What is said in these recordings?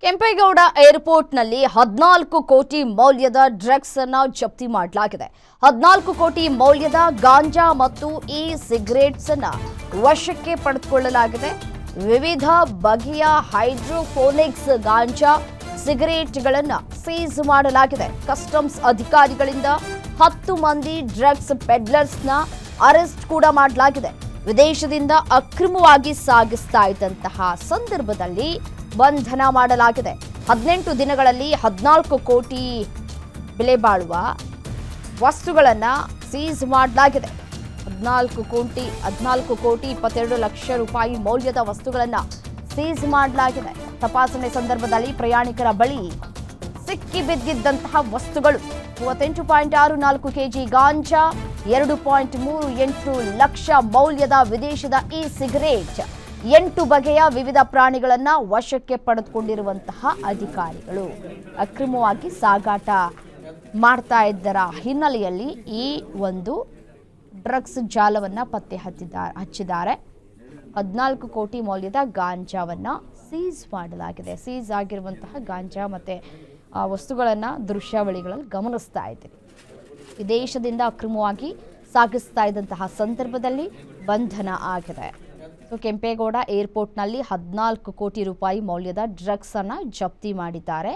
ಕೆಂಪೇಗೌಡ ಏರ್ಪೋರ್ಟ್ನಲ್ಲಿ 14 ಕೋಟಿ ಮೌಲ್ಯದ ಡ್ರಗ್ಸ್ ಅನ್ನು ಜಪ್ತಿ ಮಾಡಲಾಗಿದೆ. 14 ಕೋಟಿ ಮೌಲ್ಯದ ಗಾಂಜಾ ಮತ್ತು ಸಿಗರೇಟ್ಸ್ ಅನ್ನು ವಶಕ್ಕೆ ಪಡೆದುಕೊಳ್ಳಲಾಗಿದೆ. ವಿವಿಧ ಬಗೆಯ ಹೈಡ್ರೋಫೋನಿಕ್ಸ್ ಗಾಂಜಾ ಸಿಗರೇಟ್ಗಳನ್ನು ಸೀಸ್ ಮಾಡಲಾಗಿದೆ. ಕಸ್ಟಮ್ಸ್ ಅಧಿಕಾರಿಗಳಿಂದ 10 ಮಂದಿ ಡ್ರಗ್ಸ್ ಪೆಡ್ಲರ್ಸ್ನ ಅರೆಸ್ಟ್ ಕೂಡ ಮಾಡಲಾಗಿದೆ. ವಿದೇಶದಿಂದ ಅಕ್ರಮವಾಗಿ ಸಾಗಿಸ್ತಾ ಇದ್ದಂತಹ ಸಂದರ್ಭದಲ್ಲಿ ಬಂಧನ ಮಾಡಲಾಗಿದೆ. 18 ದಿನಗಳಲ್ಲಿ 14 ಕೋಟಿ ಬೆಲೆ ಬಾಳುವ ವಸ್ತುಗಳನ್ನು ಸೀಸ್ ಮಾಡಲಾಗಿದೆ. 14 ಕೋಟಿ 22 ಲಕ್ಷ ರೂಪಾಯಿ ಮೌಲ್ಯದ ವಸ್ತುಗಳನ್ನು ಸೀಸ್ ಮಾಡಲಾಗಿದೆ. ತಪಾಸಣೆ ಸಂದರ್ಭದಲ್ಲಿ ಪ್ರಯಾಣಿಕರ ಬಳಿ ಸಿಕ್ಕಿ ಬಿದ್ದಿದ್ದಂತಹ ವಸ್ತುಗಳು 38.64 ಕೆಜಿ ಗಾಂಜಾ, 2.38 ಲಕ್ಷ ಮೌಲ್ಯದ ವಿದೇಶದ ಸಿಗರೇಟ್, 8 ಬಗೆಯ ವಿವಿಧ ಪ್ರಾಣಿಗಳನ್ನು ವಶಕ್ಕೆ ಪಡೆದುಕೊಂಡಿರುವಂತಹ ಅಧಿಕಾರಿಗಳು ಅಕ್ರಮವಾಗಿ ಸಾಗಾಟ ಮಾಡ್ತಾ ಇದ್ದರ ಹಿನ್ನೆಲೆಯಲ್ಲಿ ಈ ಒಂದು ಡ್ರಗ್ಸ್ ಜಾಲವನ್ನು ಪತ್ತೆ ಹಚ್ಚಿದ್ದಾರೆ. 14 ಕೋಟಿ ಮೌಲ್ಯದ ಗಾಂಜಾವನ್ನು ಸೀಸ್ ಮಾಡಲಾಗಿದೆ. ಸೀಸ್ ಆಗಿರುವಂತಹ ಗಾಂಜಾ ಮತ್ತು ವಸ್ತುಗಳನ್ನು ದೃಶ್ಯಾವಳಿಗಳಲ್ಲಿ ಗಮನಿಸ್ತಾ ಇದ್ದೀವಿ. ವಿದೇಶದಿಂದ ಅಕ್ರಮವಾಗಿ ಸಾಗಿಸ್ತಾ ಇದ್ದಂತಹ ಸಂದರ್ಭದಲ್ಲಿ ಬಂಧನ ಆಗಿದೆ. ಕೆಂಪೇಗೌಡ ಏರ್ಪೋರ್ಟ್ನಲ್ಲಿ 14 ಕೋಟಿ ರೂಪಾಯಿ ಮೌಲ್ಯದ ಡ್ರಗ್ಸ್ ಅನ್ನು ಜಪ್ತಿ ಮಾಡಿದ್ದಾರೆ.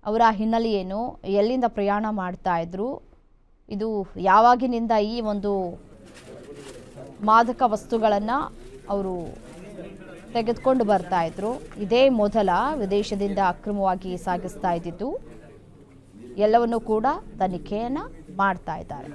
ಅವರ ಹಿನ್ನೆಲೆ ಏನು, ಎಲ್ಲಿಂದ ಪ್ರಯಾಣ ಮಾಡ್ತಾ ಇದ್ರು, ಇದು ಯಾವಾಗಿನಿಂದ ಈ ಒಂದು ಮಾದಕ ವಸ್ತುಗಳನ್ನು ಅವರು ತೆಗೆದುಕೊಂಡು ಬರ್ತಾ ಇದ್ರು, ಇದೇ ಮೊದಲ ವಿದೇಶದಿಂದ ಅಕ್ರಮವಾಗಿ ಸಾಗಿಸ್ತಾ ಇದ್ದಿದ್ದು, ಎಲ್ಲವನ್ನೂ ಕೂಡ ತನಿಖೆಯನ್ನು ಮಾಡ್ತಾ ಇದ್ದಾರೆ.